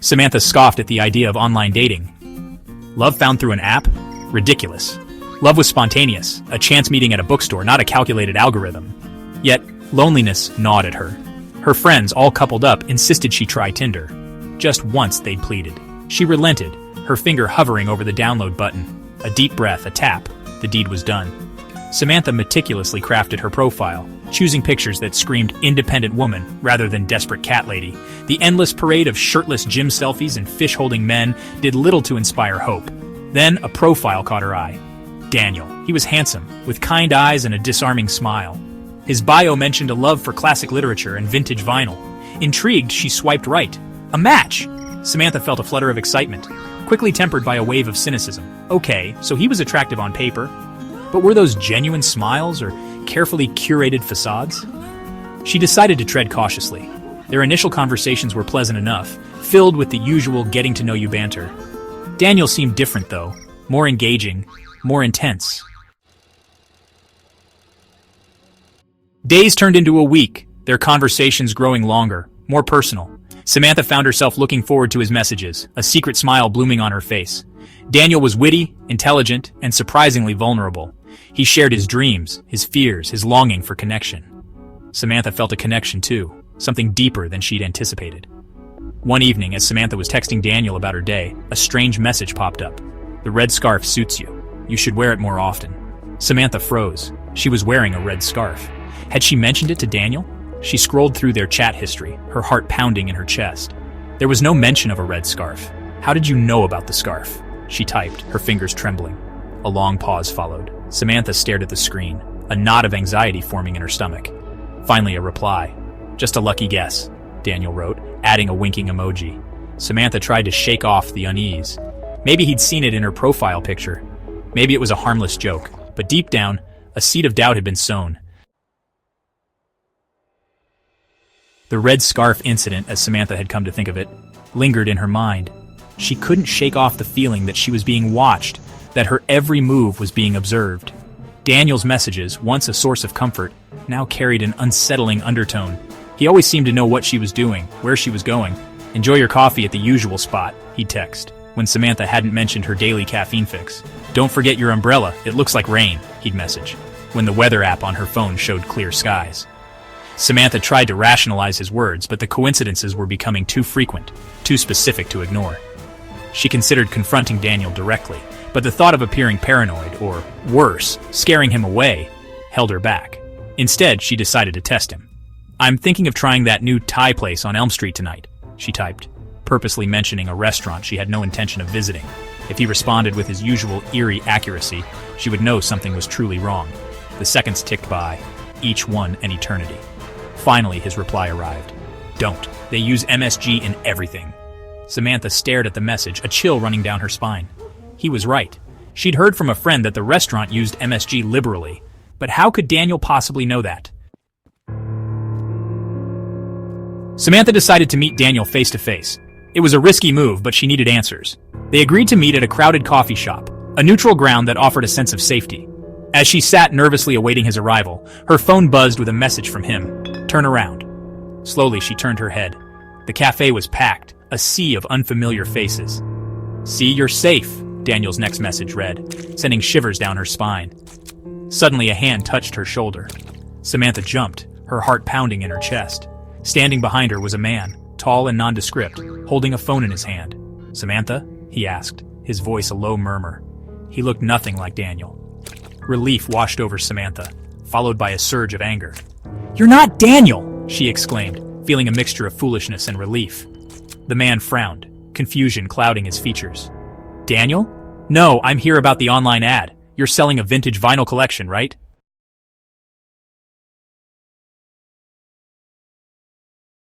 Samantha scoffed at the idea of online dating. Love found through an app? Ridiculous. Love was spontaneous, a chance meeting at a bookstore, not a calculated algorithm. Yet, loneliness gnawed at her. Her friends, all coupled up, insisted she try Tinder. Just once, they'd pleaded. She relented, her finger hovering over the download button. A deep breath, a tap. The deed was done. Samantha meticulously crafted her profile, choosing pictures that screamed independent woman rather than desperate cat lady. The endless parade of shirtless gym selfies and fish-holding men did little to inspire hope. Then a profile caught her eye. Daniel. He was handsome, with kind eyes and a disarming smile. His bio mentioned a love for classic literature and vintage vinyl. Intrigued, she swiped right. A match! Samantha felt a flutter of excitement, quickly tempered by a wave of cynicism. Okay, so he was attractive on paper. But were those genuine smiles or carefully curated facades? She decided to tread cautiously. Their initial conversations were pleasant enough, filled with the usual getting-to-know-you banter. Daniel seemed different, though, more engaging, more intense. Days turned into a week, their conversations growing longer, more personal. Samantha found herself looking forward to his messages, a secret smile blooming on her face. Daniel was witty, intelligent, and surprisingly vulnerable. He shared his dreams, his fears, his longing for connection. Samantha felt a connection too, something deeper than she'd anticipated. One evening, as Samantha was texting Daniel about her day, a strange message popped up. "The red scarf suits you. You should wear it more often." Samantha froze. She was wearing a red scarf. Had she mentioned it to Daniel? She scrolled through their chat history, her heart pounding in her chest. There was no mention of a red scarf. "How did you know about the scarf?" she typed, her fingers trembling. A long pause followed. Samantha stared at the screen, a knot of anxiety forming in her stomach. Finally, a reply. "Just a lucky guess," Daniel wrote, adding a winking emoji. Samantha tried to shake off the unease. Maybe he'd seen it in her profile picture. Maybe it was a harmless joke, but deep down, a seed of doubt had been sown. The red scarf incident, as Samantha had come to think of it, lingered in her mind. She couldn't shake off the feeling that she was being watched, that her every move was being observed. Daniel's messages, once a source of comfort, now carried an unsettling undertone. He always seemed to know what she was doing, where she was going. "Enjoy your coffee at the usual spot," he'd text, when Samantha hadn't mentioned her daily caffeine fix. "Don't forget your umbrella, it looks like rain," he'd message, when the weather app on her phone showed clear skies. Samantha tried to rationalize his words, but the coincidences were becoming too frequent, too specific to ignore. She considered confronting Daniel directly, but the thought of appearing paranoid, or worse, scaring him away, held her back. Instead, she decided to test him. "I'm thinking of trying that new Thai place on Elm Street tonight," she typed, purposely mentioning a restaurant she had no intention of visiting. If he responded with his usual eerie accuracy, she would know something was truly wrong. The seconds ticked by, each one an eternity. Finally, his reply arrived. "Don't. They use MSG in everything." Samantha stared at the message, a chill running down her spine. He was right. She'd heard from a friend that the restaurant used MSG liberally, but how could Daniel possibly know that? Samantha decided to meet Daniel face to face. It was a risky move, but she needed answers. They agreed to meet at a crowded coffee shop, a neutral ground that offered a sense of safety. As she sat nervously awaiting his arrival, her phone buzzed with a message from him. "Turn around." Slowly, she turned her head. The cafe was packed, a sea of unfamiliar faces. "See, you're safe," Daniel's next message read, sending shivers down her spine. Suddenly, a hand touched her shoulder. Samantha jumped, her heart pounding in her chest. Standing behind her was a man, tall and nondescript, holding a phone in his hand. "Samantha?" he asked, his voice a low murmur. He looked nothing like Daniel. Relief washed over Samantha, followed by a surge of anger. "You're not Daniel!" she exclaimed, feeling a mixture of foolishness and relief. The man frowned, confusion clouding his features. "Daniel? No, I'm here about the online ad. You're selling a vintage vinyl collection, right?"